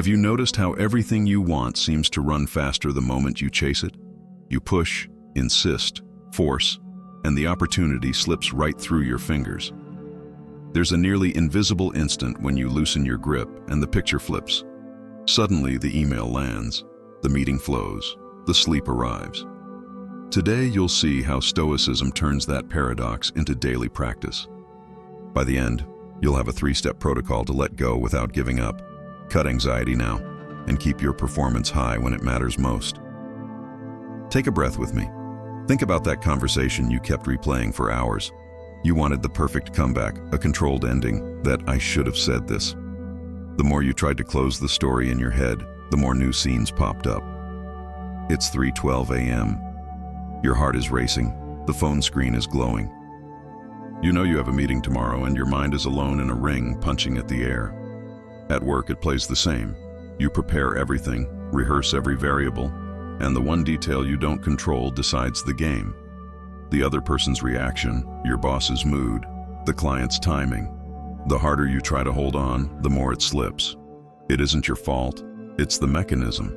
Have you noticed how everything you want seems to run faster the moment you chase it? You push, insist, force, and the opportunity slips right through your fingers. There's a nearly invisible instant when you loosen your grip and the picture flips. Suddenly the email lands, the meeting flows, the sleep arrives. Today you'll see how Stoicism turns that paradox into daily practice. By the end, you'll have a 3-step protocol to let go without giving up. Cut anxiety now, and keep your performance high when it matters most. Take a breath with me. Think about that conversation you kept replaying for hours. You wanted the perfect comeback, a controlled ending, that "I should have said this." The more you tried to close the story in your head, the more new scenes popped up. It's 3:12 a.m. Your heart is racing. The phone screen is glowing. You know you have a meeting tomorrow and your mind is alone in a ring punching at the air. At work, it plays the same. You prepare everything, rehearse every variable, and the one detail you don't control decides the game. The other person's reaction, your boss's mood, the client's timing. The harder you try to hold on, the more it slips. It isn't your fault, it's the mechanism.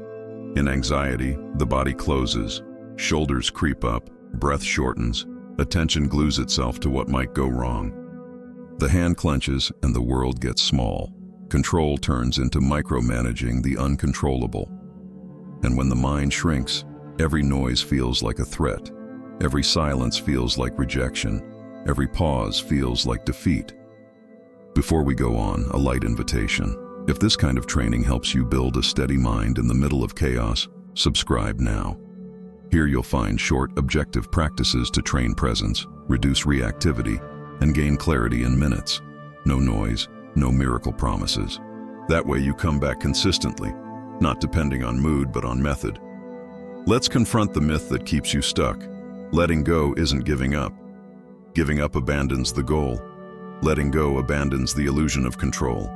In anxiety, the body closes, shoulders creep up, breath shortens, attention glues itself to what might go wrong. The hand clenches and the world gets small. Control turns into micromanaging the uncontrollable. And when the mind shrinks, every noise feels like a threat. Every silence feels like rejection. Every pause feels like defeat. Before we go on, a light invitation. If this kind of training helps you build a steady mind in the middle of chaos, subscribe now. Here you'll find short, objective practices to train presence, reduce reactivity, and gain clarity in minutes. No noise, no miracle promises. That way you come back consistently, not depending on mood but on method. Let's confront the myth that keeps you stuck. Letting go isn't giving up. Giving up abandons the goal. Letting go abandons the illusion of control.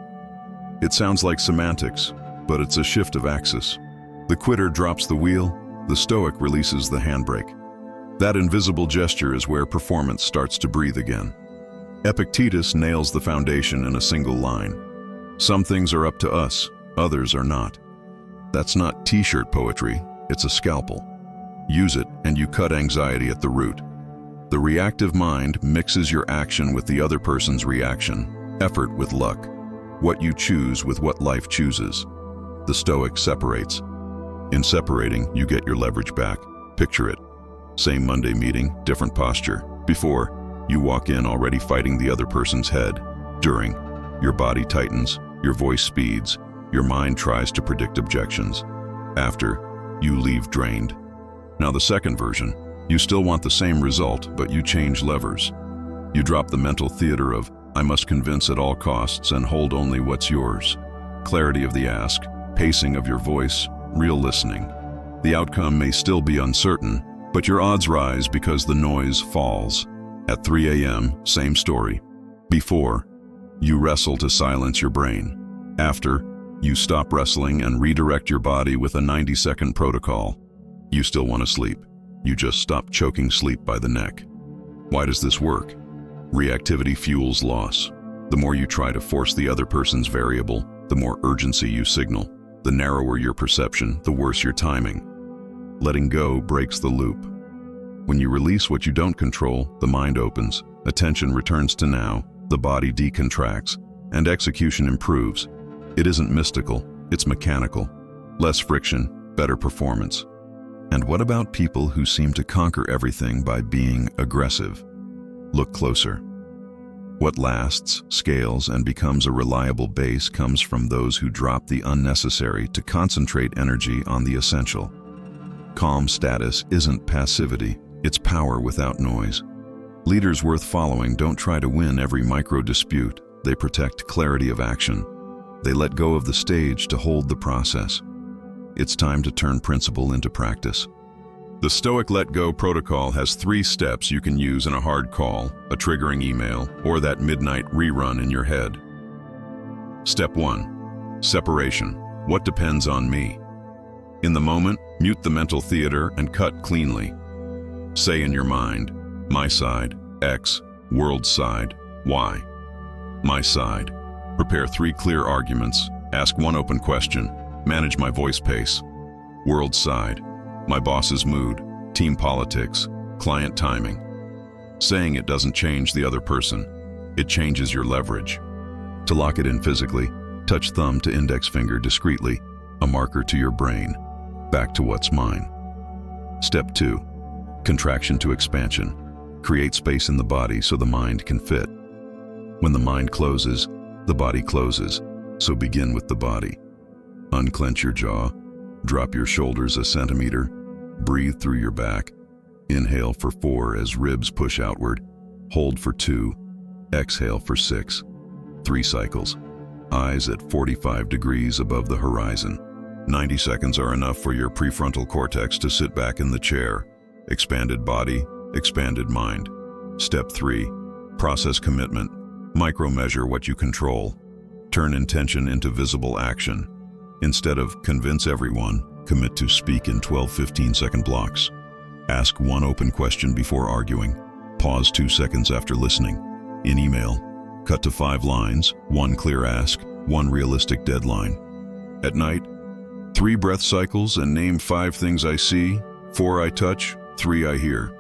It sounds like semantics, but it's a shift of axis. The quitter drops the wheel, the Stoic releases the handbrake. That invisible gesture is where performance starts to breathe again. Epictetus nails the foundation in a single line. Some things are up to us, others are not. That's not t-shirt poetry, it's a scalpel. Use it and you cut anxiety at the root. The reactive mind mixes your action with the other person's reaction, effort with luck, what you choose with what life chooses. The Stoic separates. In separating, you get your leverage back. Picture it. Same Monday meeting, different posture. Before, you walk in already fighting the other person's head. During, your body tightens, your voice speeds, your mind tries to predict objections. After, you leave drained. Now the second version, you still want the same result, but you change levers. You drop the mental theater of, "I must convince at all costs," and hold only what's yours. Clarity of the ask, pacing of your voice, real listening. The outcome may still be uncertain, but your odds rise because the noise falls. At 3 a.m., same story. Before, you wrestle to silence your brain. After, you stop wrestling and redirect your body with a 90-second protocol. You still want to sleep. You just stop choking sleep by the neck. Why does this work? Reactivity fuels loss. The more you try to force the other person's variable, the more urgency you signal. The narrower your perception, the worse your timing. Letting go breaks the loop. When you release what you don't control, the mind opens, attention returns to now, the body decontracts, and execution improves. It isn't mystical, it's mechanical. Less friction, better performance. And what about people who seem to conquer everything by being aggressive? Look closer. What lasts, scales, and becomes a reliable base comes from those who drop the unnecessary to concentrate energy on the essential. Calm status isn't passivity, it's power without noise. Leaders worth following don't try to win every micro-dispute, they protect clarity of action. They let go of the stage to hold the process. It's time to turn principle into practice. The Stoic Let Go protocol has 3 steps you can use in a hard call, a triggering email, or that midnight rerun in your head. Step 1. Separation. What depends on me? In the moment, mute the mental theater and cut cleanly. Say in your mind, my side, X, world's side, Y. My side. Prepare 3 clear arguments, Ask one open question. Manage my voice pace. World side. My boss's mood. Team politics. Client timing. Saying it doesn't change the other person. It changes your leverage. To lock it in physically, touch thumb to index finger discreetly, a marker to your brain. Back to what's mine. Step 2. Contraction to expansion. Create space in the body so the mind can fit. When the mind closes, the body closes, so begin with the body. Unclench your jaw, drop your shoulders a centimeter, breathe through your back. Inhale for 4 as ribs push outward, hold for 2, exhale for 6. 3 cycles. Eyes at 45 degrees above the horizon. 90 seconds are enough for your prefrontal cortex to sit back in the chair. Expanded body, expanded mind. Step 3. Process commitment. Micro-measure what you control. Turn intention into visible action. Instead of convince everyone, commit to speak in 12-15-second blocks. Ask one open question before arguing. Pause 2 seconds after listening. In email, cut to 5 lines, 1 clear ask, 1 realistic deadline. At night, 3 breath cycles and name 5 things I see, 4 I touch, 3 I hear.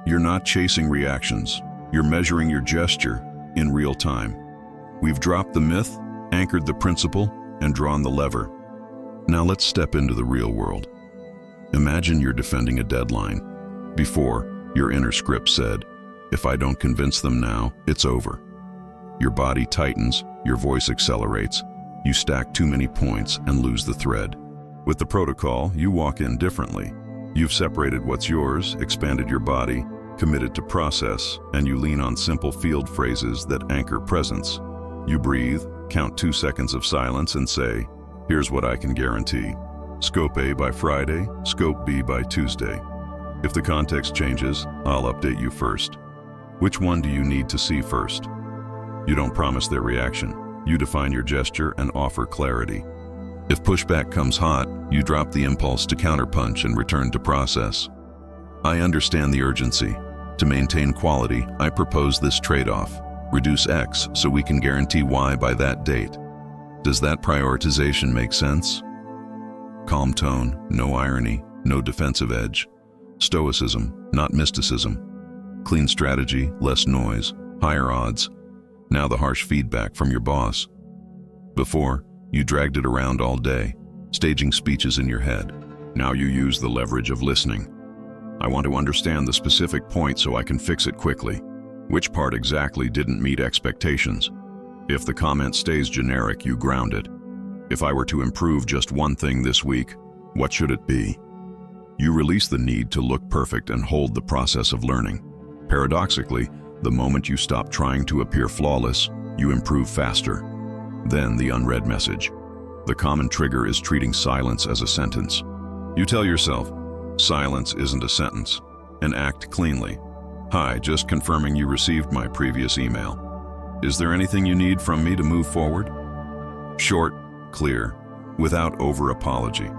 You're not chasing reactions. You're measuring your gesture in real time. We've dropped the myth, anchored the principle, and drawn the lever. Now let's step into the real world. Imagine you're defending a deadline. Before, your inner script said, if I don't convince them now, it's over. Your body tightens, your voice accelerates. You stack too many points and lose the thread. With the protocol, you walk in differently. You've separated what's yours, expanded your body, committed to process, and you lean on simple field phrases that anchor presence. You breathe, count 2 seconds of silence and say, here's what I can guarantee. Scope A by Friday, Scope B by Tuesday. If the context changes, I'll update you first. Which one do you need to see first? You don't promise their reaction. You define your gesture and offer clarity. If pushback comes hot, you drop the impulse to counterpunch and return to process. I understand the urgency. To maintain quality, I propose this trade-off. Reduce X so we can guarantee Y by that date. Does that prioritization make sense? Calm tone, no irony, no defensive edge. Stoicism, not mysticism. Clean strategy, less noise, higher odds. Now the harsh feedback from your boss. Before, you dragged it around all day, staging speeches in your head. Now you use the leverage of listening. I want to understand the specific point so I can fix it quickly. Which part exactly didn't meet expectations? If the comment stays generic, you ground it. If I were to improve just one thing this week, what should it be? You release the need to look perfect and hold the process of learning. Paradoxically, the moment you stop trying to appear flawless, you improve faster. Then the unread message. The common trigger is treating silence as a sentence. You tell yourself, silence isn't a sentence, and act cleanly. Hi, just confirming you received my previous email. Is there anything you need from me to move forward? Short, clear, without over-apology.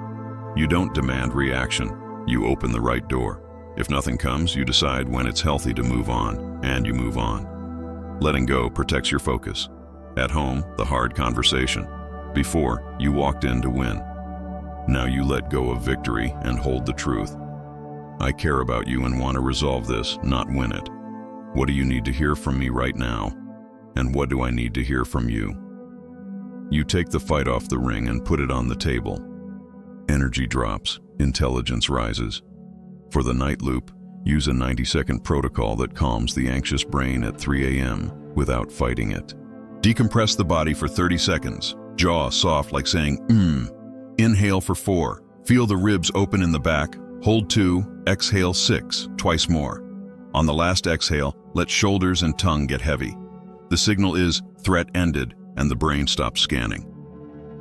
You don't demand reaction. You open the right door. If nothing comes, you decide when it's healthy to move on, and you move on. Letting go protects your focus. At home, the hard conversation. Before, you walked in to win. Now you let go of victory and hold the truth. I care about you and want to resolve this, not win it. What do you need to hear from me right now? And what do I need to hear from you? You take the fight off the ring and put it on the table. Energy drops, intelligence rises. For the night loop, use a 90-second protocol that calms the anxious brain at 3 a.m. without fighting it. Decompress the body for 30 seconds. Jaw soft like saying, Inhale for 4. Feel the ribs open in the back. Hold 2. Exhale 6. Twice more. On the last exhale, let shoulders and tongue get heavy. The signal is threat ended, and the brain stops scanning.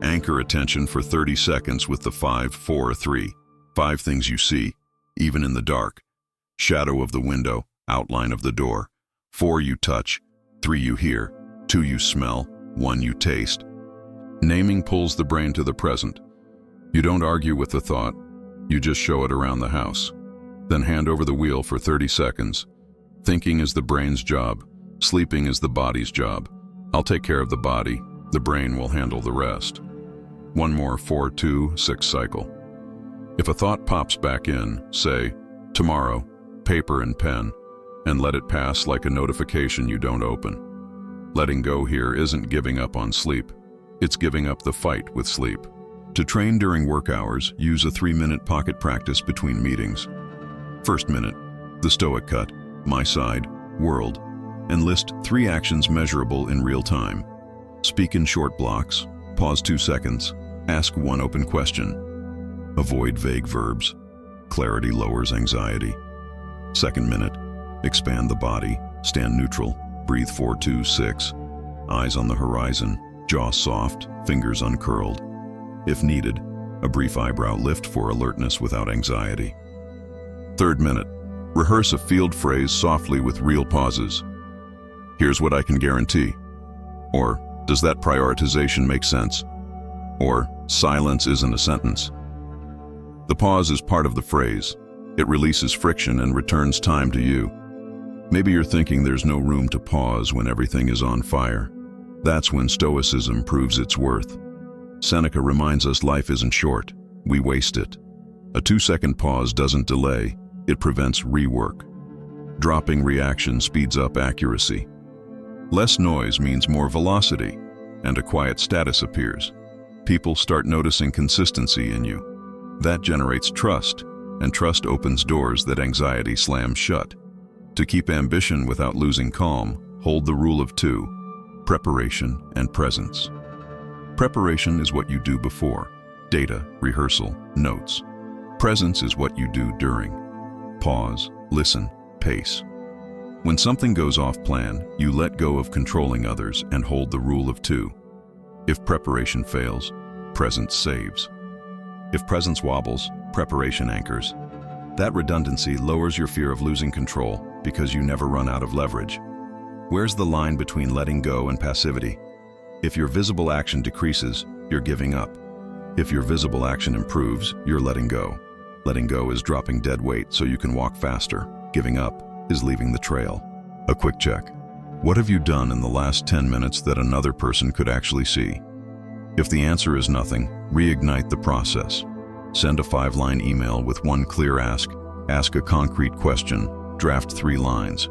Anchor attention for 30 seconds with the 5, 4, 3. 5 things you see, even in the dark. Shadow of the window, outline of the door. 4 you touch, 3 you hear, 2 you smell, 1 you taste. Naming pulls the brain to the present. You don't argue with the thought, you just show it around the house. Then hand over the wheel for 30 seconds. Thinking is the brain's job, sleeping is the body's job. I'll take care of the body, the brain will handle the rest. One more 4-2-6 cycle. If a thought pops back in, say, tomorrow, paper and pen, and let it pass like a notification you don't open. Letting go here isn't giving up on sleep. It's giving up the fight with sleep. To train during work hours, use a 3-minute pocket practice between meetings. First minute, the Stoic cut, my side, world, and list 3 actions measurable in real time. Speak in short blocks, pause 2 seconds, ask 1 open question. Avoid vague verbs. Clarity lowers anxiety. Second minute, expand the body, stand neutral, breathe 4-2-6. Eyes on the horizon, jaw soft, fingers uncurled. If needed, a brief eyebrow lift for alertness without anxiety. Third minute, rehearse a field phrase softly with real pauses. Here's what I can guarantee. Or, does that prioritization make sense? Or, silence isn't a sentence. The pause is part of the phrase. It releases friction and returns time to you. Maybe you're thinking there's no room to pause when everything is on fire. That's when Stoicism proves its worth. Seneca reminds us life isn't short, we waste it. A 2-second pause doesn't delay, it prevents rework. Dropping reaction speeds up accuracy. Less noise means more velocity, and a quiet status appears. People start noticing consistency in you. That generates trust, and trust opens doors that anxiety slams shut. To keep ambition without losing calm, hold the rule of 2, preparation and presence. Preparation is what you do before, data, rehearsal, notes. Presence is what you do during. Pause, listen, pace. When something goes off plan, you let go of controlling others and hold the rule of 2. If preparation fails, presence saves. If presence wobbles, preparation anchors. That redundancy lowers your fear of losing control because you never run out of leverage. Where's the line between letting go and passivity? If your visible action decreases, you're giving up. If your visible action improves, you're letting go. Letting go is dropping dead weight so you can walk faster. Giving up is leaving the trail. A quick check. What have you done in the last 10 minutes that another person could actually see? If the answer is nothing, reignite the process. Send a 5-line email with 1 clear ask a concrete question, draft 3 lines.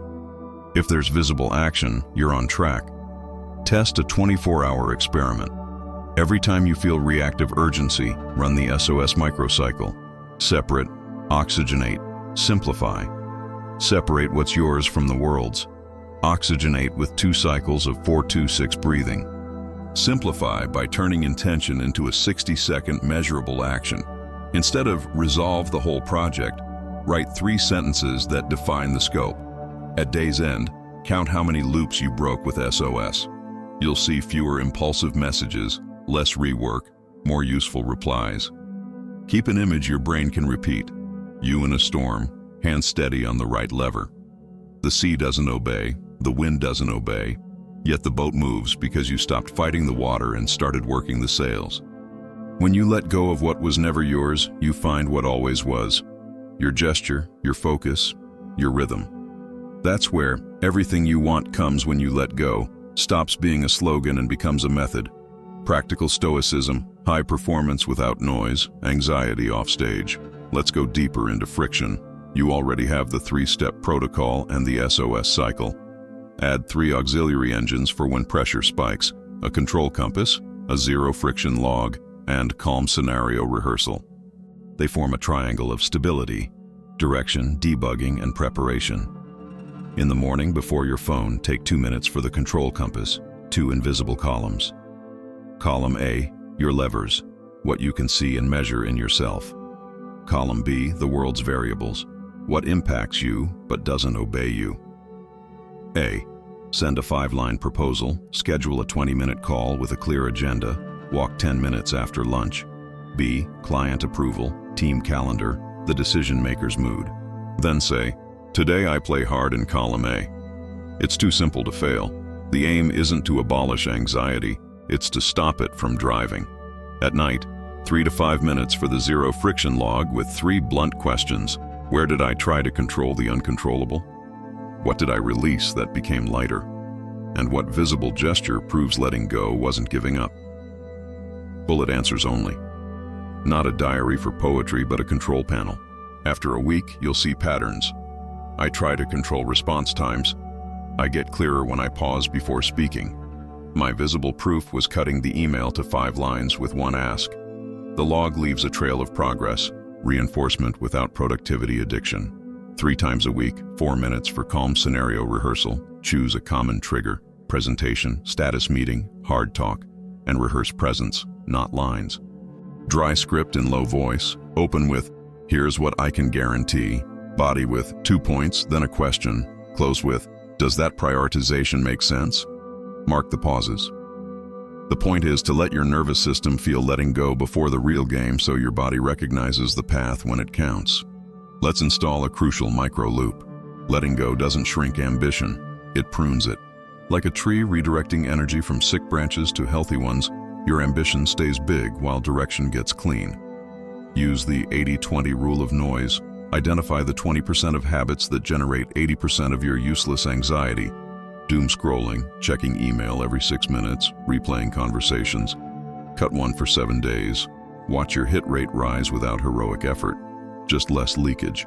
If there's visible action, you're on track. Test a 24-hour experiment. Every time you feel reactive urgency, run the SOS microcycle. Separate, oxygenate, simplify. Separate what's yours from the world's. Oxygenate with 2 cycles of 4-2-6 breathing. Simplify by turning intention into a 60-second measurable action. Instead of resolve the whole project, write 3 sentences that define the scope. At day's end, count how many loops you broke with SOS. You'll see fewer impulsive messages, less rework, more useful replies. Keep an image your brain can repeat. You in a storm, hands steady on the right lever. The sea doesn't obey, the wind doesn't obey, yet the boat moves because you stopped fighting the water and started working the sails. When you let go of what was never yours, you find what always was. Your gesture, your focus, your rhythm. That's where everything you want comes when you let go, stops being a slogan and becomes a method. Practical stoicism, high performance without noise, anxiety off stage. Let's go deeper into friction. You already have the 3-step protocol and the SOS cycle. Add 3 auxiliary engines for when pressure spikes, a control compass, a 0 friction log, and calm scenario rehearsal. They form a triangle of stability, direction, debugging, and preparation. In the morning before your phone, take 2 minutes for the control compass, 2 invisible columns. Column A, your levers, what you can see and measure in yourself. Column B, the world's variables, what impacts you but doesn't obey you. A, send a 5-line proposal, schedule a 20-minute call with a clear agenda, walk 10 minutes after lunch. B, client approval, team calendar, the decision maker's mood. Then say, today I play hard in column A. It's too simple to fail. The aim isn't to abolish anxiety, it's to stop it from driving. At night, 3 to 5 minutes for the 0 friction log with 3 blunt questions. Where did I try to control the uncontrollable? What did I release that became lighter? And what visible gesture proves letting go wasn't giving up? Bullet answers only. Not a diary for poetry, but a control panel. After a week, you'll see patterns. I try to control response times. I get clearer when I pause before speaking. My visible proof was cutting the email to 5 lines with one ask. The log leaves a trail of progress, reinforcement without productivity addiction. 3 times a week, 4 minutes for calm scenario rehearsal. Choose a common trigger, presentation, status meeting, hard talk, and rehearse presence, not lines. Dry script in low voice, open with, "Here's what I can guarantee." Body with 2 points, then a question. Close with, "Does that prioritization make sense?" Mark the pauses. The point is to let your nervous system feel letting go before the real game, so your body recognizes the path when it counts. Let's install a crucial micro loop. Letting go doesn't shrink ambition, it prunes it. Like a tree redirecting energy from sick branches to healthy ones, your ambition stays big while direction gets clean. Use the 80-20 rule of noise. Identify the 20% of habits that generate 80% of your useless anxiety. Doom scrolling, checking email every 6 minutes, replaying conversations. Cut one for 7 days. Watch your hit rate rise without heroic effort, just less leakage.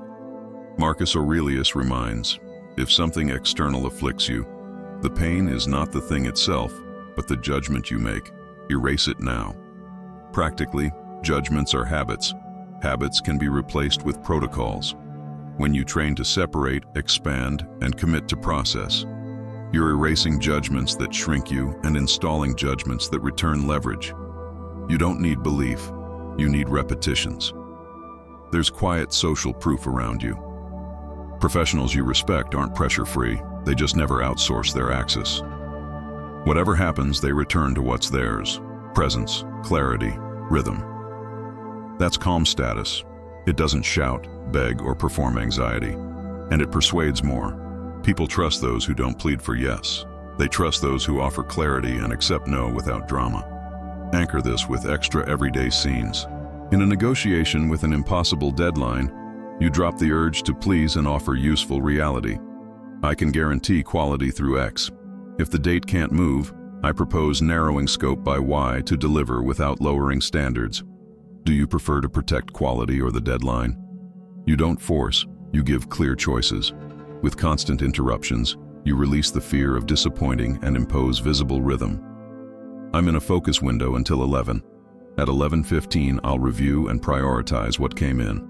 Marcus Aurelius reminds, if something external afflicts you, the pain is not the thing itself, but the judgment you make. Erase it now. Practically, judgments are habits. Habits can be replaced with protocols. When you train to separate, expand, and commit to process, you're erasing judgments that shrink you and installing judgments that return leverage. You don't need belief, you need repetitions. There's quiet social proof around you. Professionals you respect aren't pressure-free, they just never outsource their access. Whatever happens, they return to what's theirs: presence, clarity, rhythm. That's calm status. It doesn't shout, beg, or perform anxiety. And it persuades more. People trust those who don't plead for yes. They trust those who offer clarity and accept no without drama. Anchor this with extra everyday scenes. In a negotiation with an impossible deadline, you drop the urge to please and offer useful reality. I can guarantee quality through X. If the date can't move, I propose narrowing scope by Y to deliver without lowering standards. Do you prefer to protect quality or the deadline? You don't force, you give clear choices. With constant interruptions, you release the fear of disappointing and impose visible rhythm. I'm in a focus window until 11. At 11:15, I'll review and prioritize what came in.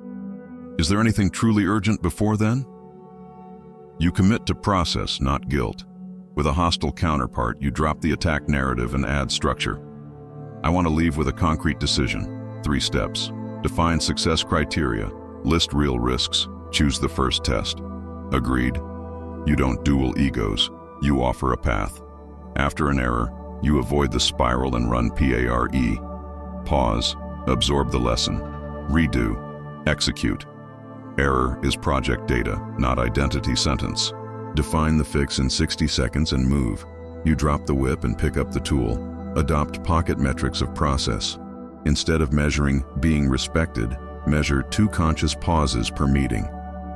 Is there anything truly urgent before then? You commit to process, not guilt. With a hostile counterpart, you drop the attack narrative and add structure. I want to leave with a concrete decision. 3 steps. Define success criteria. List real risks. Choose the first test. Agreed. You don't duel egos. You offer a path. After an error, you avoid the spiral and run PARE. Pause. Absorb the lesson. Redo. Execute. Error is project data, not identity sentence. Define the fix in 60 seconds and move. You drop the whip and pick up the tool. Adopt pocket metrics of process. Instead of measuring being respected, measure 2 conscious pauses per meeting.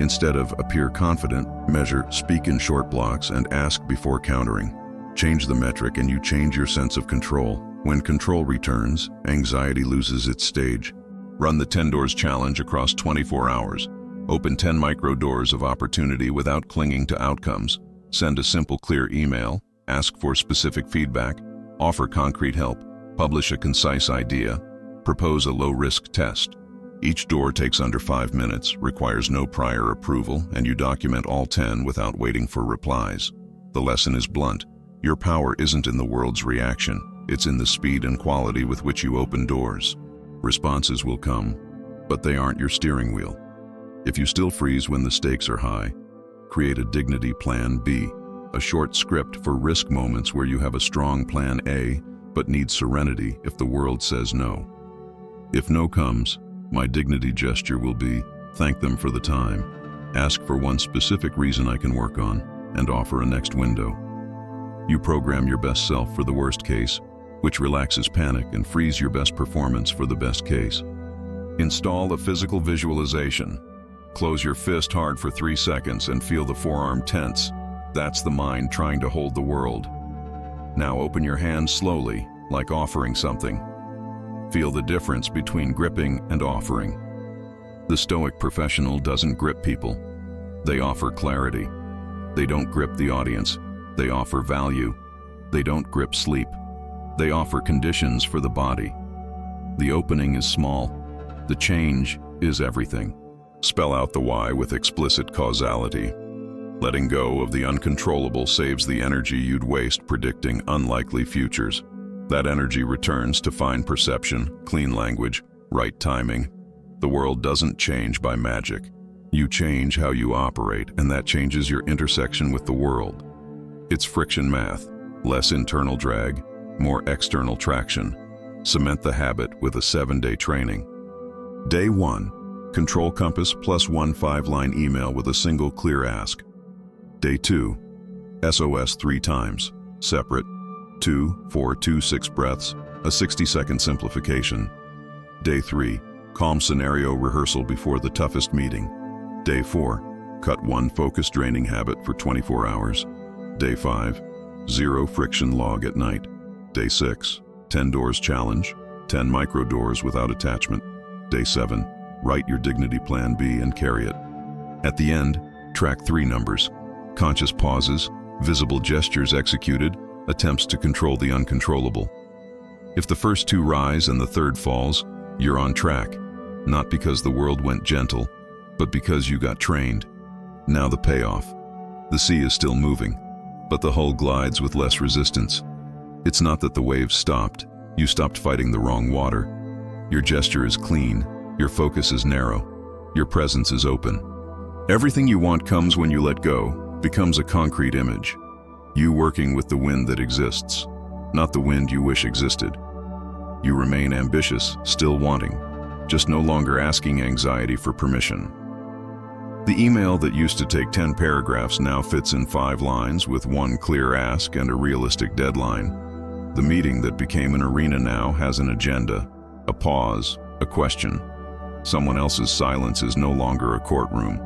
Instead of appear confident, measure speak in short blocks and ask before countering. Change the metric and you change your sense of control. When control returns, anxiety loses its stage. Run the 10 doors challenge across 24 hours. Open 10 micro doors of opportunity without clinging to outcomes. Send a simple, clear email. Ask for specific feedback. Offer concrete help. Publish a concise idea. Propose a low-risk test. Each door takes under 5 minutes, requires no prior approval, and you document all 10 without waiting for replies. The lesson is blunt. Your power isn't in the world's reaction. It's in the speed and quality with which you open doors. Responses will come, but they aren't your steering wheel. If you still freeze when the stakes are high, create a dignity plan B, a short script for risk moments where you have a strong plan A, but need serenity if the world says no. If no comes, my dignity gesture will be, thank them for the time, ask for one specific reason I can work on, and offer a next window. You program your best self for the worst case, which relaxes panic and frees your best performance for the best case. Install a physical visualization. Close your fist hard for 3 seconds and feel the forearm tense. That's the mind trying to hold the world. Now open your hands slowly, like offering something. Feel the difference between gripping and offering. The Stoic professional doesn't grip people. They offer clarity. They don't grip the audience. They offer value. They don't grip sleep. They offer conditions for the body. The opening is small. The change is everything. Spell out the why with explicit causality. Letting go of the uncontrollable saves the energy you'd waste predicting unlikely futures. That energy returns to fine perception, clean language, right timing. The world doesn't change by magic. You change how you operate, and that changes your intersection with the world. It's friction math, less internal drag, more external traction. Cement the habit with a 7-day training. Day 1, control compass plus 1 5-line email with a single clear ask. Day 2, SOS 3 times, separate, 2, 4, 2, 6 breaths, a 60-second simplification. Day 3, calm scenario rehearsal before the toughest meeting. Day 4, cut 1 focus draining habit for 24 hours. Day 5, 0 friction log at night. Day 6, 10 doors challenge, 10 micro doors without attachment. Day 7, write your dignity plan B and carry it. At the end, track 3 numbers: conscious pauses, visible gestures executed, attempts to control the uncontrollable. If the first 2 rise and the third falls, you're on track, not because the world went gentle, but because you got trained. Now the payoff. The sea is still moving, but the hull glides with less resistance. It's not that the waves stopped. You stopped fighting the wrong water. Your gesture is clean. Your focus is narrow. Your presence is open. Everything you want comes when you let go, becomes a concrete image. You working with the wind that exists, not the wind you wish existed. You remain ambitious, still wanting, just no longer asking anxiety for permission. The email that used to take 10 paragraphs now fits in 5 lines with 1 clear ask and a realistic deadline. The meeting that became an arena now has an agenda, a pause, a question. Someone else's silence is no longer a courtroom.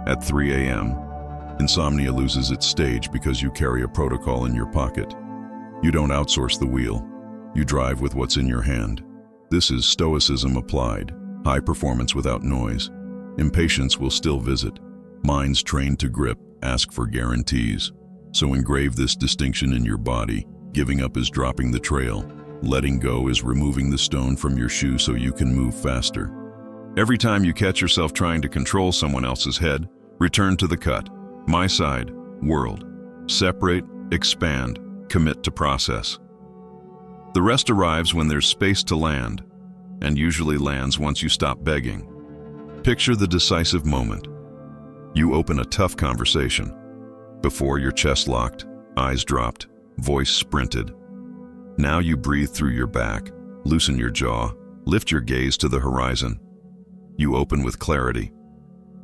At 3 a.m., insomnia loses its stage because you carry a protocol in your pocket. You don't outsource the wheel. You drive with what's in your hand. This is Stoicism applied, high performance without noise. Impatience will still visit. Minds trained to grip ask for guarantees. So engrave this distinction in your body. Giving up is dropping the trail. Letting go is removing the stone from your shoe so you can move faster. Every time you catch yourself trying to control someone else's head, return to the cut. My side, world. Separate, expand, commit to process. The rest arrives when there's space to land, and usually lands once you stop begging. Picture the decisive moment. You open a tough conversation. Before, your chest locked, eyes dropped, voice sprinted. Now you breathe through your back, loosen your jaw, lift your gaze to the horizon. You open with clarity.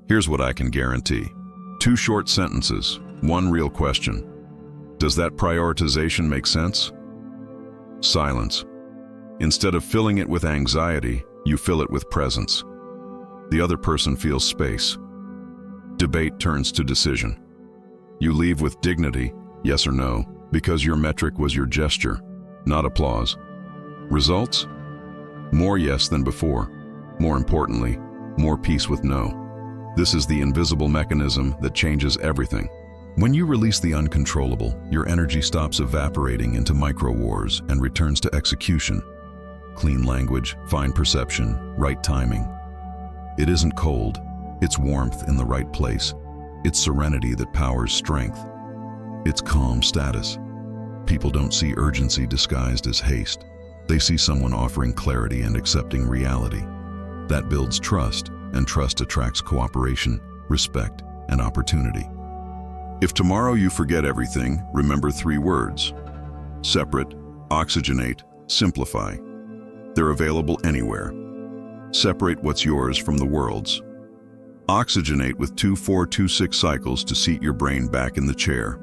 Here's what I can guarantee. 2 short sentences, 1 real question. Does that prioritization make sense? Silence. Instead of filling it with anxiety, you fill it with presence. The other person feels space. Debate turns to decision. You leave with dignity, yes or no, because your metric was your gesture, not applause. Results? More yes than before. More importantly, more peace with no. This is the invisible mechanism that changes everything. When you release the uncontrollable, your energy stops evaporating into micro-wars and returns to execution. Clean language, fine perception, right timing. It isn't cold, it's warmth in the right place. It's serenity that powers strength. It's calm status. People don't see urgency disguised as haste. They see someone offering clarity and accepting reality. That builds trust, and trust attracts cooperation, respect, and opportunity. If tomorrow you forget everything, remember 3 words. Separate, oxygenate, simplify. They're available anywhere. Separate what's yours from the world's. Oxygenate with 2-4-2-6 cycles to seat your brain back in the chair.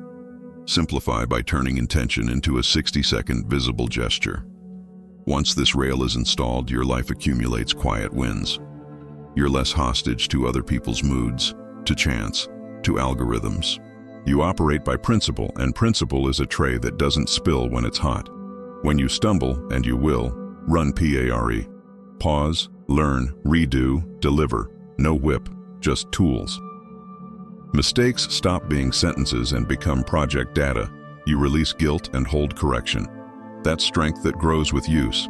Simplify by turning intention into a 60-second visible gesture. Once this rail is installed, your life accumulates quiet wins. You're less hostage to other people's moods, to chance, to algorithms. You operate by principle, and principle is a tray that doesn't spill when it's hot. When you stumble, and you will, Run PARE. Pause, learn, redo, deliver. No whip, just tools. Mistakes stop being sentences and become project data. You release guilt and hold correction. That's strength that grows with use.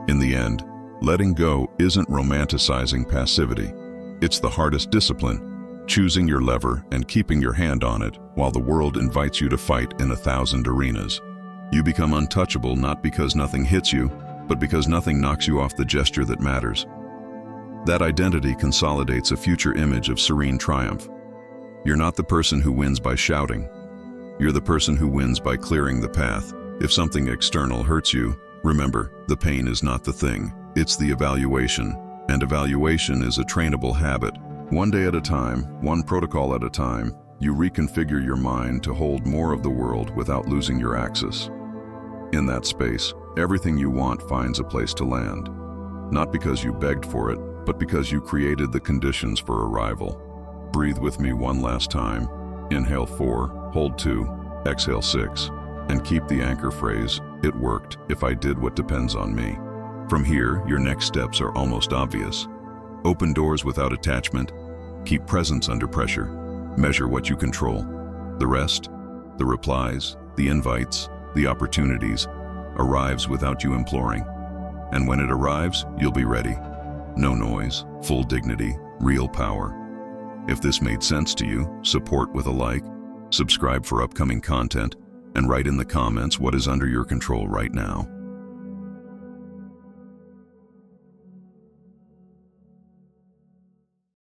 In the end, letting go isn't romanticizing passivity. It's the hardest discipline, choosing your lever and keeping your hand on it while the world invites you to fight in 1,000 arenas. You become untouchable not because nothing hits you, but because nothing knocks you off the gesture that matters. That identity consolidates a future image of serene triumph. You're not the person who wins by shouting. You're the person who wins by clearing the path. If something external hurts you, remember, the pain is not the thing, it's the evaluation. And evaluation is a trainable habit. One day at a time, one protocol at a time, you reconfigure your mind to hold more of the world without losing your axis. In that space, everything you want finds a place to land. Not because you begged for it, but because you created the conditions for arrival. Breathe with me one last time. Inhale 4, hold 2, exhale 6, and keep the anchor phrase, "It worked if I did what depends on me." From here, your next steps are almost obvious. Open doors without attachment, keep presence under pressure, measure what you control. The rest, the replies, the invites, the opportunities, arrives without you imploring. And when it arrives, you'll be ready. No noise, full dignity, real power. If this made sense to you, support with a like, subscribe for upcoming content, and write in the comments what is under your control right now.